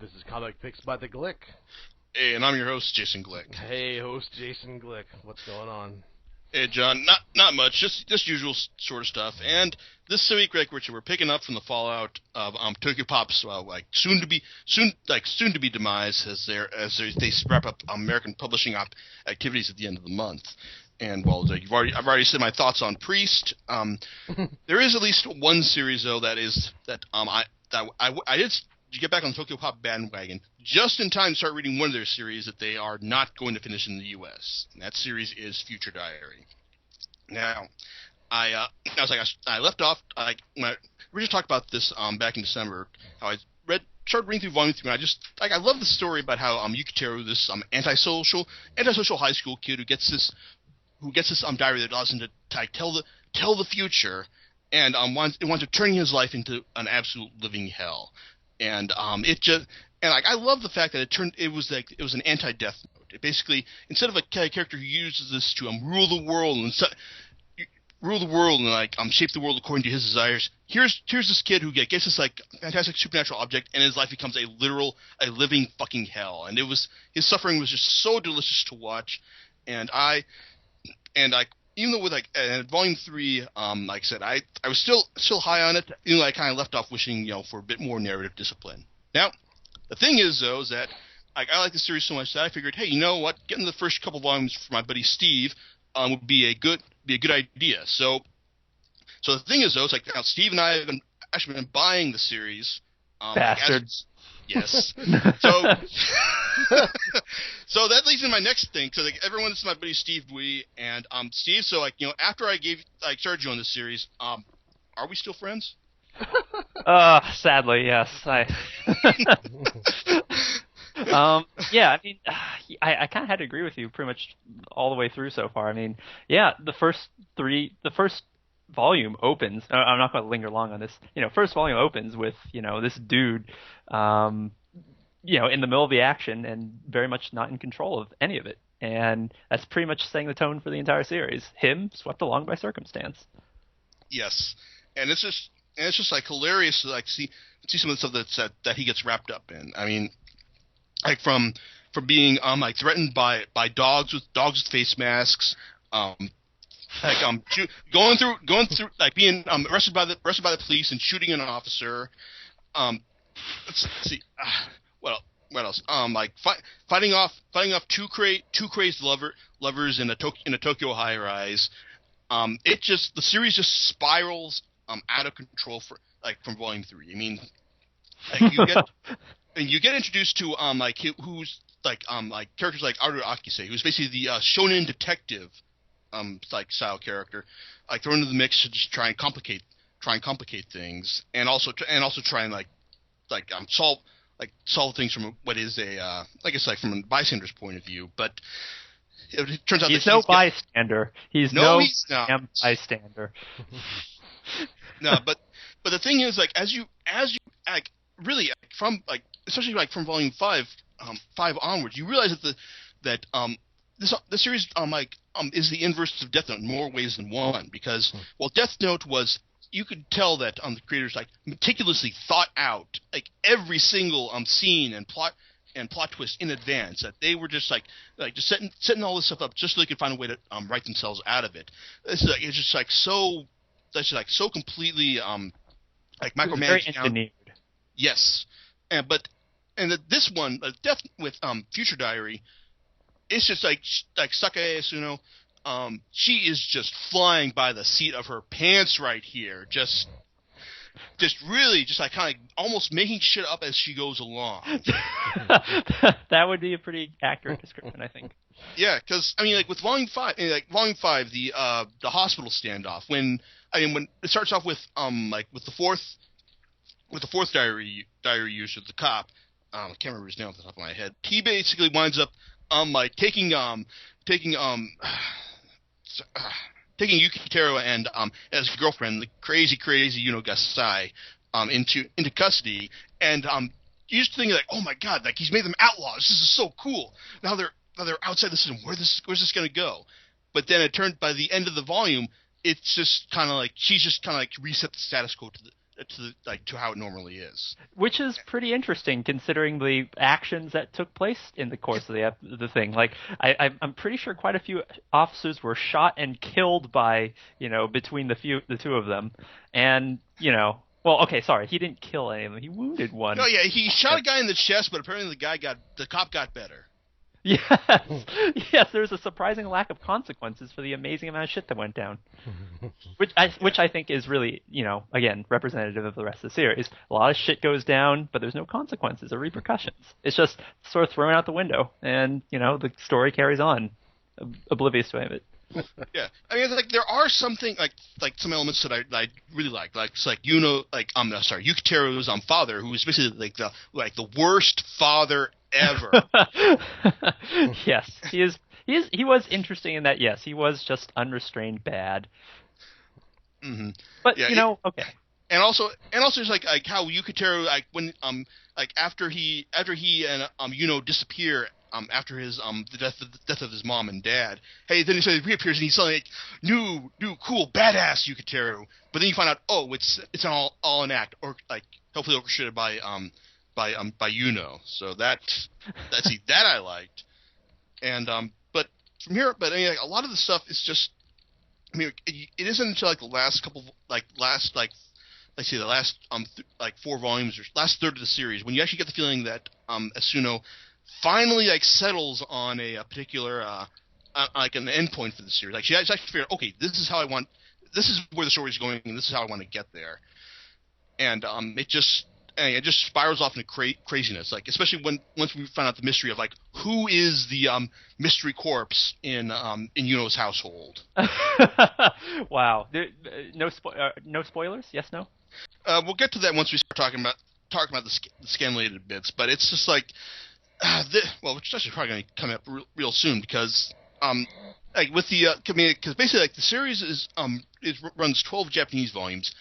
This is Comic Picks by the Glick. Hey, and I'm your host, Jason Glick. Hey, host Jason Glick. What's going on? Hey, John. Not much. Just usual sort of stuff. And this week, Richard, we're picking up from the fallout of Tokyopop's soon to be demise as they wrap up American publishing activities at the end of the month. And I've already said my thoughts on Priest. There is at least one series though that I did get back on the Tokyopop bandwagon just in time to start reading one of their series that they are not going to finish in the U.S. And that series is Future Diary. Now, I left off. We just talked about this back in December. How I started reading through Volume 3, and I love the story about how Yukiteru, this antisocial high school kid who gets this diary that allows him to tell the future, and winds up turning his life into an absolute living hell. And I love the fact that it was an anti-death note. It basically, instead of a character who uses this to rule the world and shape the world according to his desires, here's this kid who gets this fantastic supernatural object, and his life becomes a living fucking hell. And his suffering was just so delicious to watch. And even though with Volume 3, like I said, I was still high on it. Even though I kind of left off wishing for a bit more narrative discipline. Now, the thing is though, is that I like the series so much that I figured, hey, you know what? Getting the first couple volumes for my buddy Steve would be a good idea. So the thing is though, it's now Steve and I have actually been buying the series. Bastards. Yes. So that leads into my next thing. So everyone, this is my buddy Steve Bui, and Steve. So after I started you on this series, are we still friends? Sadly, yes. Yeah. I mean, I kind of had to agree with you pretty much all the way through so far. I mean, yeah, the first volume opens. I'm not going to linger long on this. First volume opens with this dude, in the middle of the action and very much not in control of any of it. And that's pretty much setting the tone for the entire series. Him swept along by circumstance. Yes, and it's just hilarious to see some of the stuff that he gets wrapped up in. I mean, from being threatened by dogs with face masks. Going through being arrested by the police and shooting an officer. Let's see. What else? Fighting off two crazed lovers in a Tokyo high rise. The series just spirals out of control from Volume 3. I mean, you get introduced to characters like Aru Akise, who's basically the shonen detective style character, thrown into the mix to just try and complicate things, and also try and solve things from what is from a bystander's point of view. But it turns out he's no bystander. He's no bystander. No, but the thing is, especially from Volume 5 onwards, you realize that this series is the inverse of Death Note in more ways than one, because while Death Note was, you could tell that the creators meticulously thought out every single scene and plot twist in advance, that they were just just setting all this stuff up just so they could find a way to write themselves out of it. It's so completely micromanaged. Very engineered. Yes, this one, Death with Future Diary, it's just Sakae Asuno. She is just flying by the seat of her pants right here. Just really kind of almost making shit up as she goes along. That would be a pretty accurate description, I think. Yeah, because with Volume 5, the hospital standoff, when it starts off with the fourth diary user, the cop. I can't remember his name off the top of my head. He basically winds up taking Yukiteru and his girlfriend, the crazy Gasai, into custody, and you just think oh my god, he's made them outlaws. This is so cool. Now they're outside the system. Where's this gonna go? But then by the end of the volume, it's just kind of she's just kind of reset the status quo to how it normally is. Which is pretty interesting considering the actions that took place in the course of the thing. Like, I'm pretty sure quite a few officers were shot and killed by, between the two of them. And, well, okay, sorry, he didn't kill any of them. He wounded one. No, yeah, he shot a guy in the chest, but apparently the cop got better. Yes, yes. There's a surprising lack of consequences for the amazing amount of shit that went down, which I think is really, again, representative of the rest of the series. A lot of shit goes down, but there's no consequences or repercussions. It's just sort of thrown out the window, and the story carries on, oblivious to it. Yeah, I mean, like there are something like some elements that I really like it's like Yukiteru's father, who is basically like the worst father ever. Yes, he was interesting in that. Yes, he was just unrestrained bad. Mm-hmm. But yeah, okay. And also it's like how Yukiteru when after he and disappear after his the death of his mom and dad. Hey, then he suddenly reappears and he's suddenly like new cool badass Yukiteru. But then you find out it's all an act, or like hopefully orchestrated by Yuno. So that I liked. And but from here, I mean, like, a lot of the stuff is just, I mean, it isn't until like the last couple the last 4 volumes or last third of the series when you actually get the feeling that Asuno finally settles on a particular like an endpoint for the series. Like she actually figured, okay, this is where the story's going, and this is how I want to get there. And it just spirals off into craziness. Like especially once we find out the mystery of like who is the mystery corpse in Yuno's household. Wow. No spoilers? Yes, no. We'll get to that once we start talking about the scanlated bits, but it's just like, which actually probably going to come up real soon because, with the because basically the series is runs 12 Japanese volumes.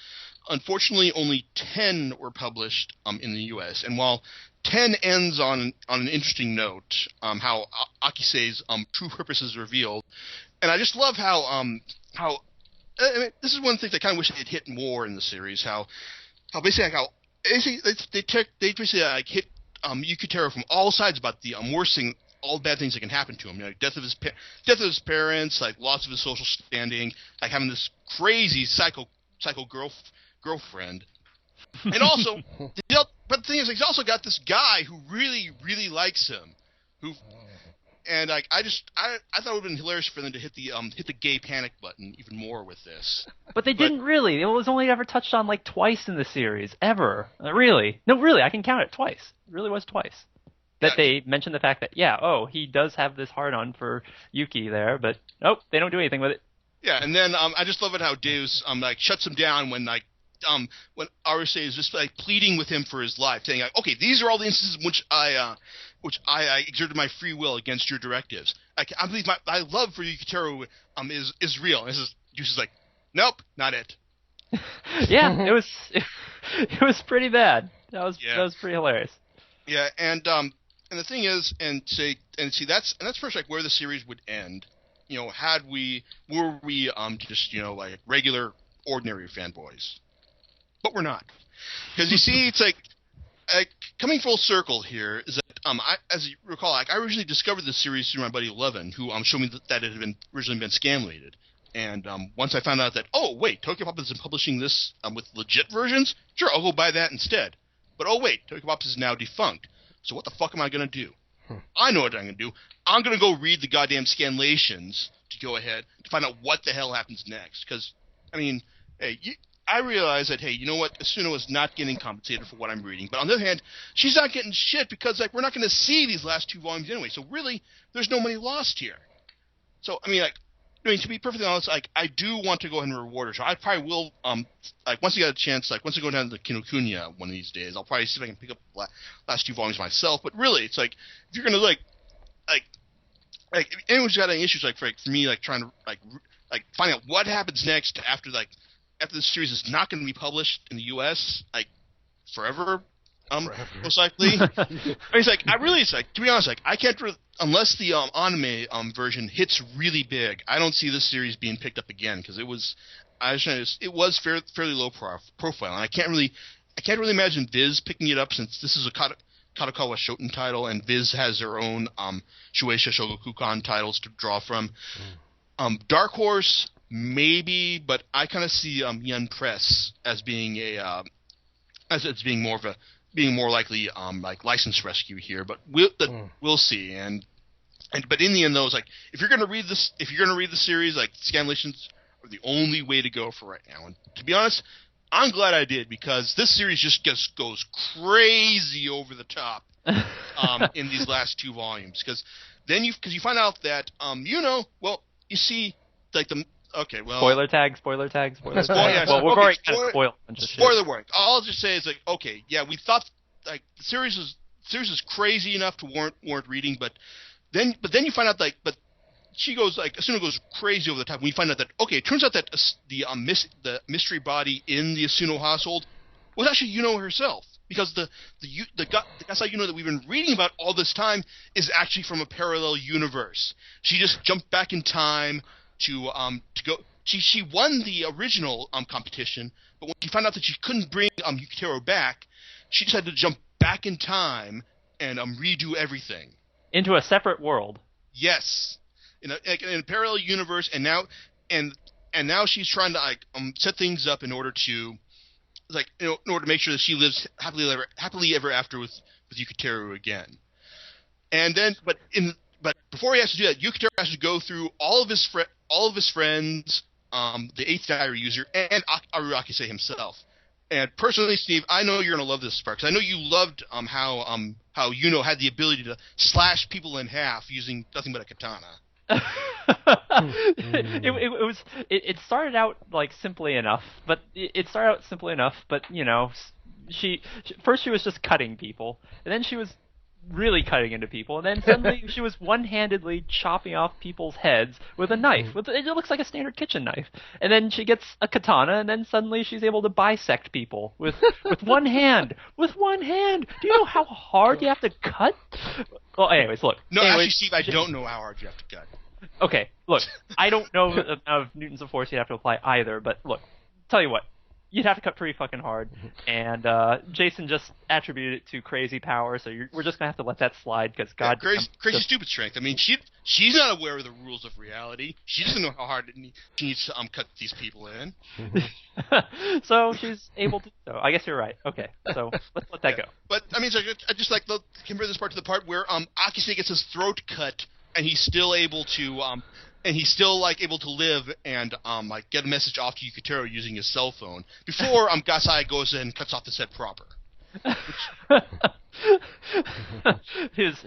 Unfortunately, only 10 were published in the U.S. And while 10 ends on an interesting note, how Akise's true purpose is revealed, and I just love how I mean, this is one thing I kind of wish they had hit more in the series. How basically they basically hit Yukiteru from all sides about the worst thing, all bad things that can happen to him. Death of his parents, like loss of his social standing, like having this crazy psycho girlfriend, and also, but the thing is, he's also got this guy who really, really likes him, and like I thought it would have been hilarious for them to hit the gay panic button even more with this. But they didn't really. It was only ever touched on like twice in the series, ever. Really? No, really, I can count it twice. It really was twice. That they mentioned the fact that he does have this hard-on for Yuki there, but nope, they don't do anything with it. Yeah, and then I just love it how Deus shuts him down when Arase is just pleading with him for his life, saying okay, these are all the instances in which I exerted my free will against your directives. I believe my love for Yukiteru is real. And Deus is like, nope, not it. Yeah, it was pretty bad. That was pretty hilarious. Yeah, and the thing is, that's first where the series would end. Were we just like regular ordinary fanboys, but we're not, because you see, it's like coming full circle here is that as you recall, I originally discovered this series through my buddy Levin, who showed me that it had originally been scanlated. And once I found out that, oh wait, Tokyopop has been publishing this with legit versions, sure, I'll go buy that instead. But oh wait, Tokyopop is now defunct. So what the fuck am I going to do? I know what I'm going to do. I'm going to go read the goddamn scanlations to go ahead to find out what the hell happens next. Because, I mean, hey, I realize that, hey, you know what? Asuno is not getting compensated for what I'm reading. But on the other hand, she's not getting shit because, we're not going to see these last 2 volumes anyway. So really, there's no money lost here. So, I mean, to be perfectly honest, I do want to go ahead and reward her. So I probably will, once I get a chance, once I go down to Kinokuniya one of these days, I'll probably see if I can pick up the last 2 volumes myself. But really, it's if you're going to, if anyone's got any issues, for me, trying to, find out what happens next after this series is not going to be published in the U.S., forever, most likely. I mean, to be honest, I can't unless the anime version hits really big. I don't see this series being picked up again because it was it was fairly low profile, and I can't really imagine Viz picking it up since this is a Kadokawa Shoten title, and Viz has their own Shueisha Shogakukan titles to draw from. Dark Horse maybe, but I kind of see Yen Press as being being more likely like license rescue here, but we'll see. But in the end, though, it's like if you're gonna read the series, like scanlations are the only way to go for right now. And to be honest, I'm glad I did, because this series just goes crazy over the top in these last 2 volumes. Because you find out that you see like spoiler tag. Well, we've okay, already kind of spoiled a bunch of shit. Spoiler warning. All I'll just say is like, okay, yeah, we thought like the series is crazy enough to warrant reading, but then you find out but she goes like Asuna goes crazy over the top when you find out that it turns out that the mystery body in the Asuna household was actually Yuno herself, because the Gasai Yuno that we've been reading about all this time is actually from a parallel universe. She just jumped back in time to go. She won the original competition, but when she found out that she couldn't bring Yukiteru back, she decided to jump back in time and redo everything into a separate world. Yes. In a parallel universe, and now she's trying to set things up in order to make sure that she lives happily ever after with Yukiteru again. And then, but before he has to do that, Yukiteru has to go through all of his friends, the 8th Diary user, and Aru Akise himself. And personally, Steve, I know you're gonna love this part, because I know you loved how Yuno had the ability to slash people in half using nothing but a katana. It started out like simply enough, but first she was just cutting people, and then she was really cutting into people, and then suddenly she was one-handedly chopping off people's heads with a knife. It looks like a standard kitchen knife. And then she gets a katana, and then suddenly she's able to bisect people with one hand. With one hand! Do you know how hard you have to cut? Well, anyways, look. No, actually, Steve, I don't know how hard you have to cut. Okay, look, I don't know the amount of newtons of force you'd have to apply either, but look, tell you what, you'd have to cut pretty fucking hard, and Jason just attributed it to crazy power, so we're just gonna have to let that slide, because God... Yeah, crazy stupid strength. I mean, she's not aware of the rules of reality. She doesn't know how hard she needs to cut these people in. So she's able to... So I guess you're right. Okay, so let's let that go. But, I mean, I just like compare this part to the part where Akise gets his throat cut, and he's still able to able to live and get a message off to Yukiteru using his cell phone before Gasai goes in and cuts off his head proper. His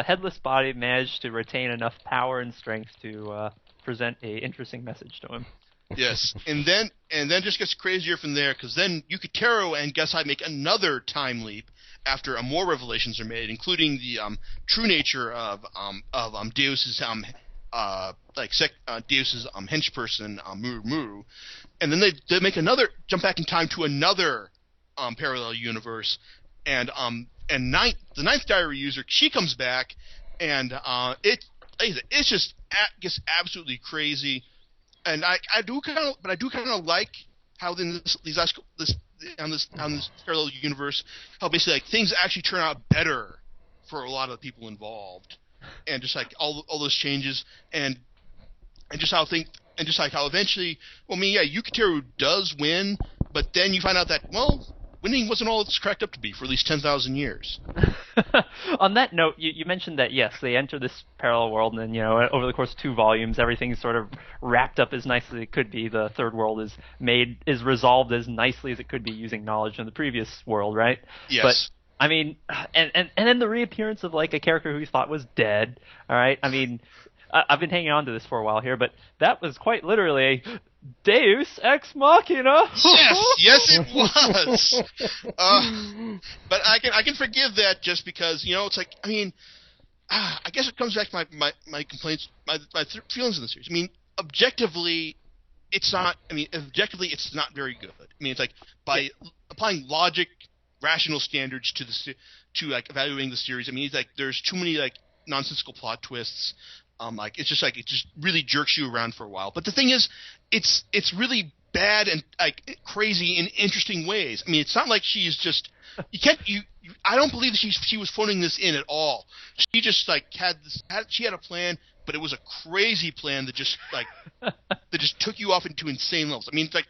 headless body managed to retain enough power and strength to present a interesting message to him. Yes, and then just gets crazier from there, because then Yukiteru and Gasai make another time leap after more revelations are made, including the true nature of Deus's Deus's henchperson Muru, and then they make another jump back in time to another parallel universe, and the 9th Diary user, she comes back, and it's just gets absolutely crazy, and I do kind of like how in this parallel universe, how basically like things actually turn out better for a lot of the people involved, and just like all those changes, and just how eventually, well, I mean, yeah, Yukiteru does win, but then you find out that, well, winning wasn't all it's cracked up to be for at least 10,000 years. On that note, you mentioned that, yes, they enter this parallel world, and then, over the course of 2 volumes, everything's sort of wrapped up as nicely as it could be. The third world is resolved as nicely as it could be using knowledge from the previous world, right? Yes. But, I mean, and then the reappearance of, like, a character who you thought was dead, all right? I mean, I've been hanging on to this for a while here, but that was quite literally a Deus Ex Machina. Yes, it was. But I can forgive that, just because it's like, I mean, I guess it comes back to my complaints, my feelings in the series. I mean, objectively, it's not very good. I mean, it's like by applying logic, rational standards to like evaluating the series. I mean, it's like there's too many like nonsensical plot twists. Like it's just like it just really jerks you around for a while. But the thing is, it's really bad and like crazy in interesting ways. I mean, it's not like she's just I don't believe she was phoning this in at all. She just like she had a plan, but it was a crazy plan that just like that just took you off into insane levels. I mean, it's like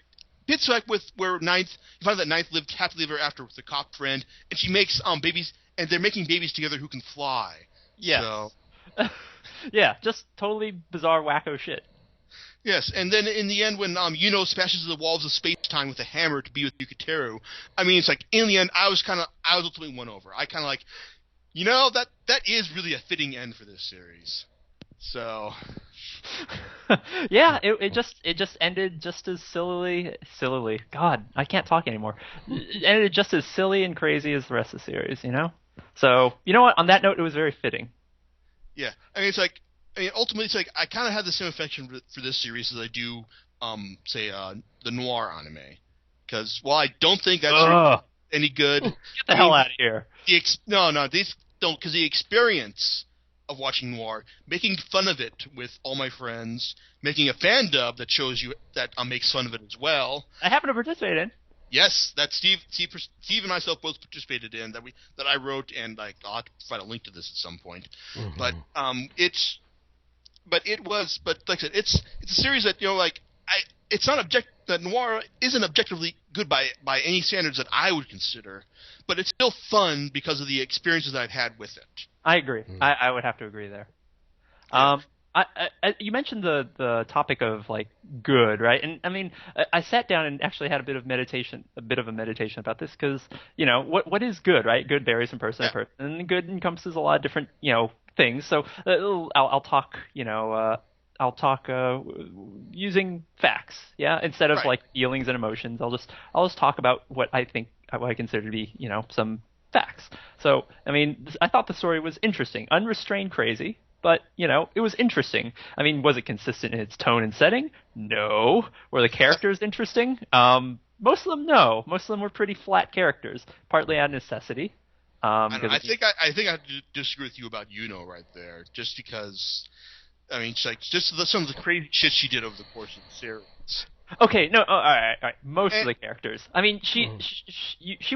bits like with where Ninth, you find that Ninth lived happily ever after with the cop friend, and she makes babies, and they're making babies together who can fly. Yeah. So. Yeah, just totally bizarre, wacko shit. Yes, and then in the end, when Yuno smashes the walls of space-time with a hammer to be with Yukateru, I mean, it's like in the end, I was ultimately won over. I kind of like, that is really a fitting end for this series. So. Yeah, it just ended just as sillily. God, I can't talk anymore. It ended just as silly and crazy as the rest of the series, So, you know what? On that note, it was very fitting. Yeah, I mean, ultimately, it's like I kind of have the same affection for this series as I do, say, the noir anime. Because while I don't think that's any good, get the hell out of here. These don't, because the experience of watching noir, making fun of it with all my friends, making a fan dub that shows you that makes fun of it as well. I happen to participate in. Yes, that Steve and myself both participated in that I wrote, and I'll have to provide a link to this at some point. Mm-hmm. But like I said, it's a series that it's not that noir isn't objectively good by any standards that I would consider, but it's still fun because of the experiences I've had with it. I agree. Mm-hmm. I would have to agree there. Yeah. You mentioned the topic of like good, right? And I mean, I sat down and actually had a bit of a meditation about this because what is good, right? Good varies from person to person, and good encompasses a lot of different things. So I'll talk using facts, instead of like feelings and emotions. I'll just talk about what I consider to be some facts. So I mean, I thought the story was interesting, unrestrained crazy. But, it was interesting. I mean, was it consistent in its tone and setting? No. Were the characters interesting? Most of them, no. Most of them were pretty flat characters, partly out of necessity. I think I have to disagree with you about Yuno right there, just because, I mean, some of the crazy shit she did over the course of the series. Okay, no, all right. Most of the characters. I mean, she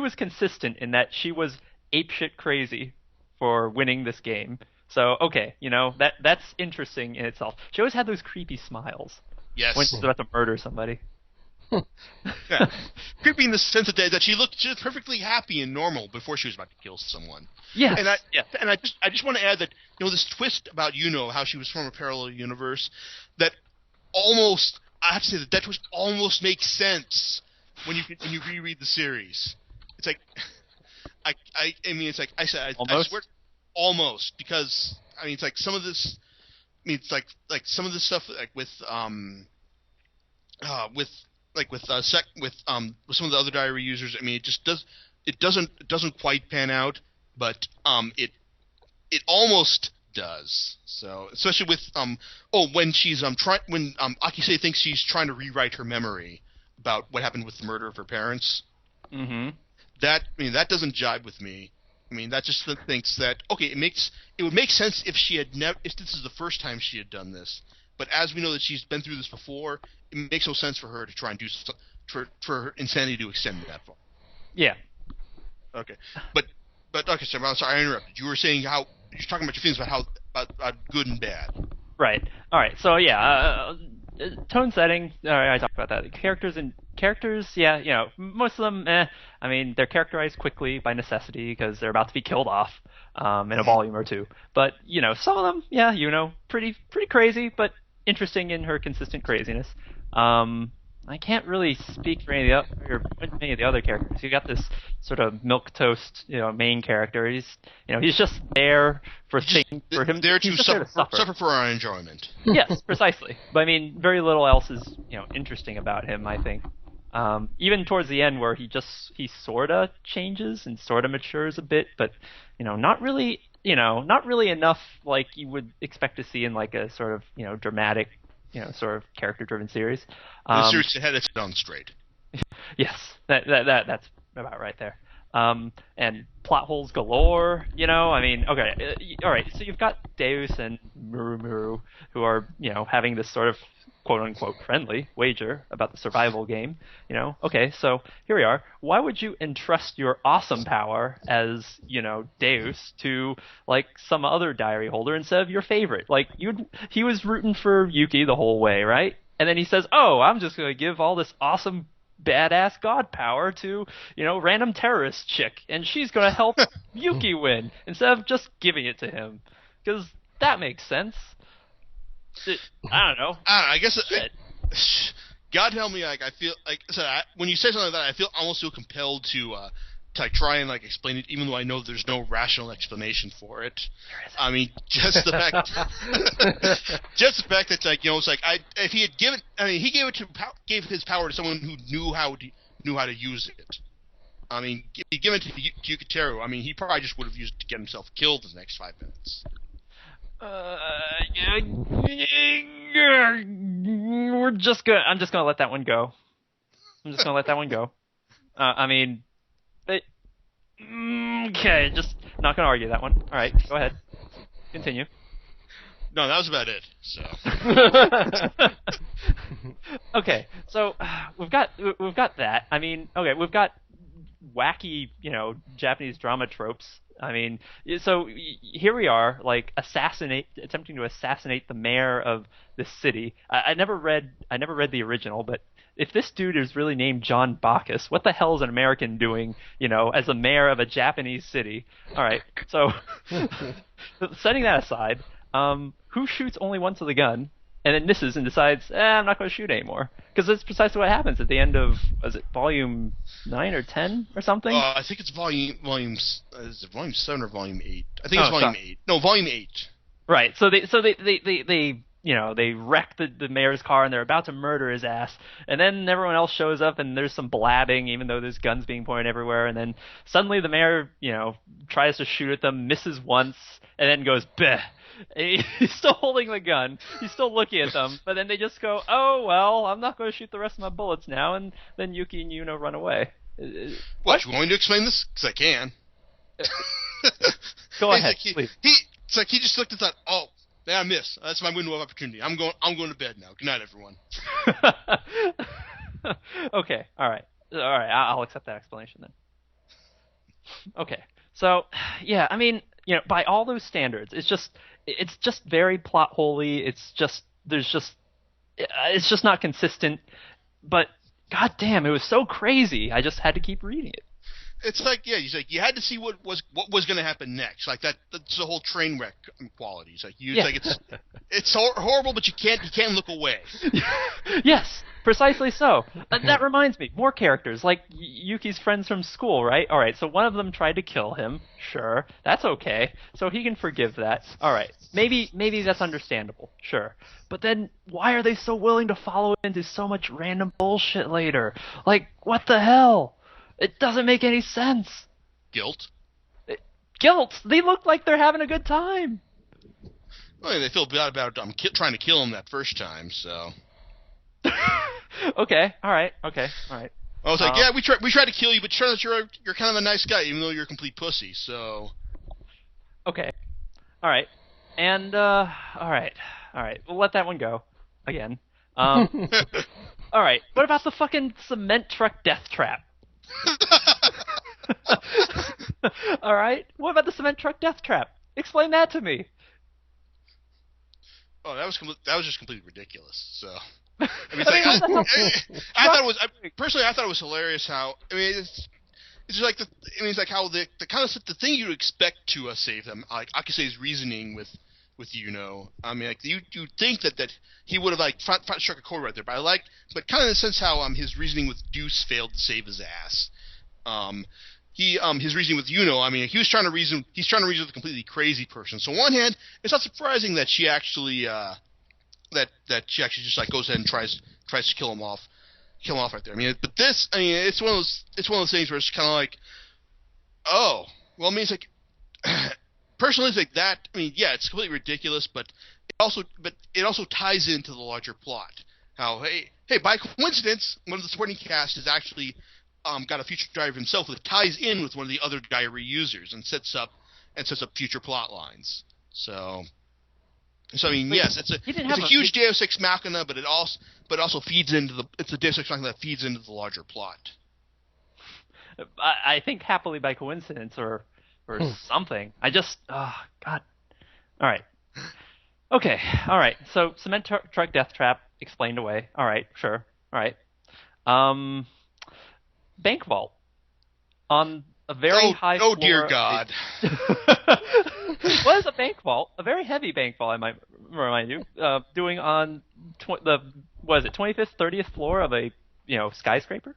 was consistent in that she was apeshit crazy for winning this game. So, okay, that's interesting in itself. She always had those creepy smiles. Yes. When she's about to murder somebody. Yeah. Creepy in the sense that she looked perfectly happy and normal before she was about to kill someone. Yes. And I just want to add that, this twist about how she was from a parallel universe, that almost, I have to say that twist almost makes sense when you reread the series. It's like, I mean, it's like, I swear, almost, because I mean it's like some of this. I mean it's like some of this stuff like with some of the other diary users. I mean it doesn't quite pan out, but it almost does. So especially with when she's when Akise thinks she's trying to rewrite her memory about what happened with the murder of her parents. Mm-hmm. That doesn't jibe with me. I mean, that just thinks that it would make sense if if this is the first time she had done this. But as we know that she's been through this before, it makes no sense for her to try and do for her insanity to extend that far. Yeah. Okay, but okay, so I'm sorry I interrupted. You were saying you're talking about your feelings about good and bad. Right. All right. So yeah, tone setting. All right, I talked about that. Characters, yeah, most of them, I mean, they're characterized quickly by necessity because they're about to be killed off in a volume or two. But, some of them, yeah, pretty crazy, but interesting in her consistent craziness. I can't really speak for any of the other characters. You got this sort of milquetoast, main character. He's just there for him. There to suffer for our enjoyment. Yes, precisely. But I mean, very little else is interesting about him, I think. Even towards the end, where he sorta changes and sorta matures a bit, but not really enough like you would expect to see in like a sort of dramatic, sort of character-driven series. The series had its own straight. Yes, that's about right there. and plot holes galore. I mean, okay, all right. So you've got Deus and Muru who are having this sort of quote unquote friendly wager about the survival game. Okay, so here we are. Why would you entrust your awesome power as Deus to like some other diary holder instead of your favorite? Like he was rooting for Yuki the whole way, right? And then he says, "Oh, I'm just gonna give all this awesome badass god power to random terrorist chick, and she's gonna help Yuki win instead of just giving it to him, because that makes sense." I don't know. I guess. God help me, like I feel like when you say something like that, I almost feel compelled to try and like explain it, even though I know there's no rational explanation for it. I mean, just the fact, that like it's like if he had given, he gave his power to someone who knew how to use it. I mean, if he'd given it to Yukiteru, I mean, he probably just would have used it to get himself killed in the next 5 minutes. I'm just gonna let that one go. I mean, okay, just not gonna argue that one. All right, go ahead, continue. No, that was about it. So. Okay, so we've got that. I mean, okay, we've got wacky, Japanese drama tropes. I mean, so here we are, like attempting to assassinate the mayor of this city. I never read the original, but if this dude is really named John Bacchus, what the hell is an American doing, as a mayor of a Japanese city? All right, so setting that aside, who shoots only once with a gun and then misses and decides, I'm not going to shoot anymore? Because that's precisely what happens at the end of, was it volume 9 or 10 or something? I think it's volume. Is it volume 7 or volume 8? I think it's volume 8. No, volume 8. Right. So they they wreck the mayor's car and they're about to murder his ass, and then everyone else shows up and there's some blabbing, even though there's guns being pointed everywhere, and then suddenly the mayor tries to shoot at them, misses once, and then goes bleh. He's still holding the gun. He's still looking at them, but then they just go, "Oh well, I'm not going to shoot the rest of my bullets now," and then Yuki and Yuno run away. What? You want me to explain this? Because I can. Go ahead, please. It's like he just looked and thought, "Oh, I missed. That's my window of opportunity. I'm going to bed now. Good night, everyone." Okay. All right. I'll accept that explanation then. Okay. So, yeah, I mean, by all those standards, it's just very plot holey. It's just not consistent. But goddamn, it was so crazy. I just had to keep reading it. It's like, yeah, you had to see what was going to happen next. Like that's the whole train wreck quality. It's like it's horrible, but you can't look away. Yes, precisely so. That reminds me, more characters like Yuki's friends from school, right? All right, so one of them tried to kill him. Sure, that's okay. So he can forgive that. All right, maybe that's understandable. Sure, but then why are they so willing to follow into so much random bullshit later? Like, what the hell? It doesn't make any sense. Guilt? Guilt? They look like they're having a good time. Well, they feel bad about trying to kill him that first time, so. Okay, all right. I was like, yeah, we tried to kill you, but turns out you're kind of a nice guy, even though you're a complete pussy, so. Okay. All right. And, all right. We'll let that one go. Again. All right. What about the fucking cement truck death trap? All right. What about the cement truck death trap? Explain that to me. Oh, that was just completely ridiculous. So, I thought it was hilarious how it's just like it's like how the kind of the thing you'd expect to save them, like Akase's reasoning with I mean, like you think that he would have like struck a chord right there, but kind of in the sense how his reasoning with Deuce failed to save his ass. His reasoning with Yuno, I mean, he's trying to reason with a completely crazy person. So on one hand, it's not surprising that she actually just like goes ahead and tries to kill him off right there. I mean, but this, I mean, it's one of those things where it's kind of like, oh, well, I mean, it's like. Personally, it's like that. I mean, yeah, it's completely ridiculous, but it also ties into the larger plot. How hey, by coincidence, one of the supporting cast is actually got a future drive himself that ties in with one of the other diary users and sets up future plot lines. So I mean, yes, it's a huge Deus Ex Machina, but it also feeds into it's a Deus Ex Machina that feeds into the larger plot. I think happily by coincidence or something. I just God. All right. Okay. All right. So cement truck death trap explained away. All right. Sure. All right. Bank vault on a very high floor. Oh dear God. Was a bank vault, a very heavy bank vault, I might remind you, doing on the 25th, 30th floor of a skyscraper.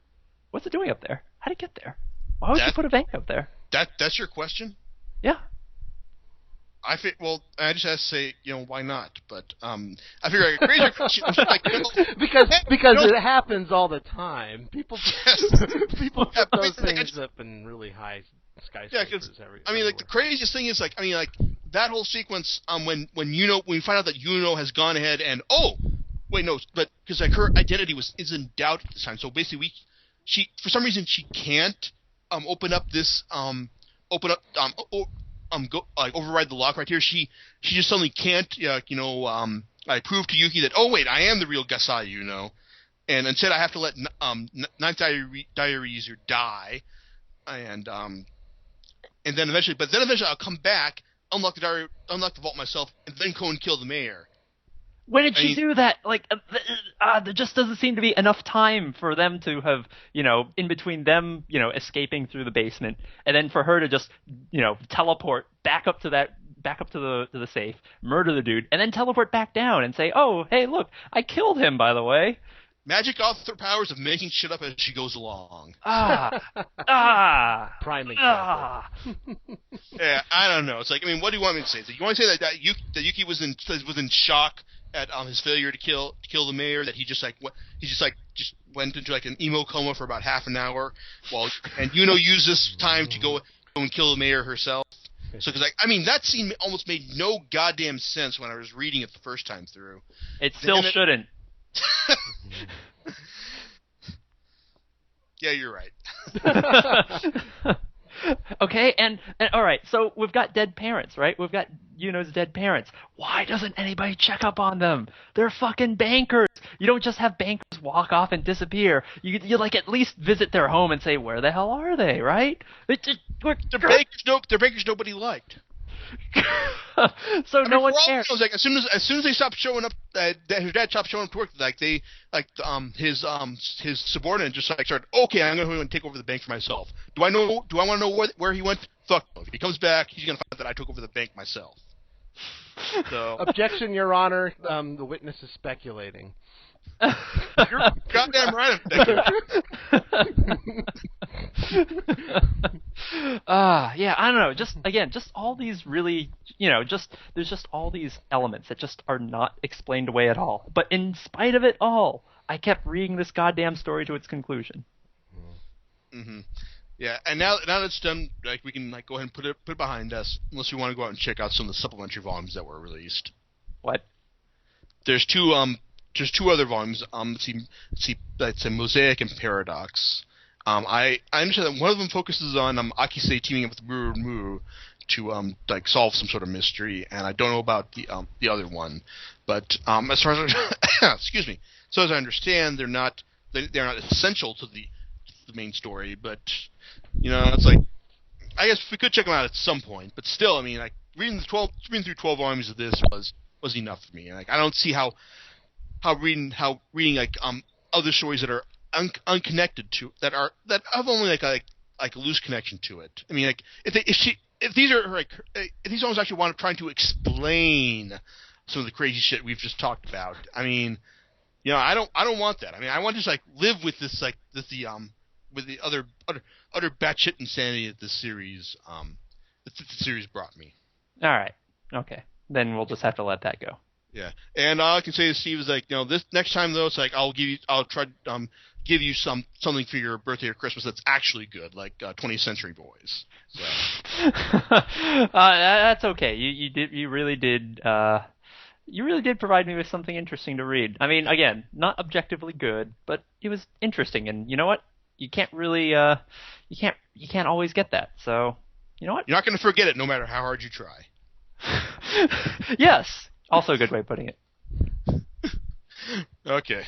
What's it doing up there? How did it get there? Why would you put a bank up there? That's your question? Yeah. I just have to say, why not? But I figure a crazier question. Like, because it happens all the time. People put those things up in really high skyscrapers. I mean, like the craziest thing is that whole sequence. When we find out that Yuno has gone ahead and because her identity is in doubt at this time. So basically, she for some reason she can't open up this override the lock right here. She just suddenly can't, I prove to Yuki that, oh wait, I am the real Gasai, and instead I have to let Ninth Diary User die, and then eventually I'll come back, unlock the vault myself, and then go and kill the mayor. When did she do that? Like, there just doesn't seem to be enough time for them to have, in between them, escaping through the basement, and then for her to just, teleport back up to the safe, murder the dude, and then teleport back down and say, "Oh, hey, look, I killed him, by the way." Magic author powers of making shit up as she goes along. Prime example. Yeah, I don't know. It's like, I mean, what do you want me to say? Do you want to say that Yuki was in shock at his failure to kill the mayor, that he just went into like an emo coma for about half an hour, and used this time to go and kill the mayor herself. So, because that scene almost made no goddamn sense when I was reading it the first time through. It still shouldn't. Yeah, you're right. Okay, and all right, so we've got dead parents, right? We've got Yuno's dead parents. Why doesn't anybody check up on them? They're fucking bankers. You don't just have bankers walk off and disappear. You like at least visit their home and say, where the hell are they, right? They're bankers nobody liked. So no one cares. Like as soon as they stopped showing up, his dad stopped showing up to work. His subordinate just started. Okay, I'm going to go and take over the bank for myself. Do I want to know where he went? Fuck no. If he comes back, he's going to find out that I took over the bank myself. So Objection, Your Honor. The witness is speculating. You're goddamn right. Yeah, I don't know. Just all these really, there's just all these elements that just are not explained away at all. But in spite of it all, I kept reading this goddamn story to its conclusion. Mm-hmm. Yeah, and now that it's done, we can go ahead and put it behind us. Unless you want to go out and check out some of the supplementary volumes that were released. What? There's two other volumes. Let's see, that's a Mosaic and Paradox. I understand that one of them focuses on Akise teaming up with Ru to solve some sort of mystery, and I don't know about the other one. But as far as excuse me, so as I understand, they're not essential to the main story. But it's like, I guess we could check them out at some point. But still, reading through 12 volumes of this was enough for me. I don't see how reading other stories that are unconnected to that have only a loose connection to it. If these ones actually trying to explain some of the crazy shit we've just talked about, I don't want that. I want to just live with this with the utter batshit insanity that the series brought me. All right, okay, then we'll just have to let that go. Yeah, and all I can say to Steve is this next time though, it's I'll try to give you something for your birthday or Christmas that's actually good, like 20th Century Boys. So. That's okay. You really did provide me with something interesting to read. Again, not objectively good, but it was interesting, and you know what? you can't really you can't always get that. So you know what? You're not going to forget it, no matter how hard you try. Yes, also a good way of putting it. Okay,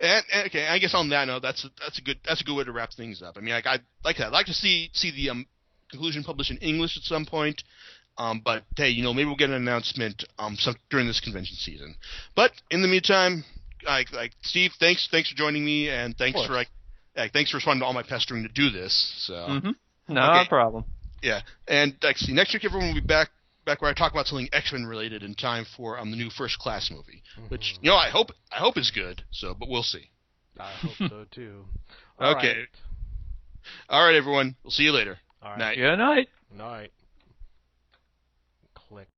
and okay, I guess on that note, that's a good way to wrap things up. I mean, I'd like to see the conclusion published in English at some point. But hey, maybe we'll get an announcement during this convention season. But in the meantime, Steve, thanks for joining me, and thanks for responding to all my pestering to do this. So no problem. Yeah, and see, next week everyone will be back where I talk about something X-Men related in time for the new First Class movie, which I hope is good. So, but we'll see. I hope so too. Okay. All right, everyone. We'll see you later. All right. Night. Good night. Night. Click.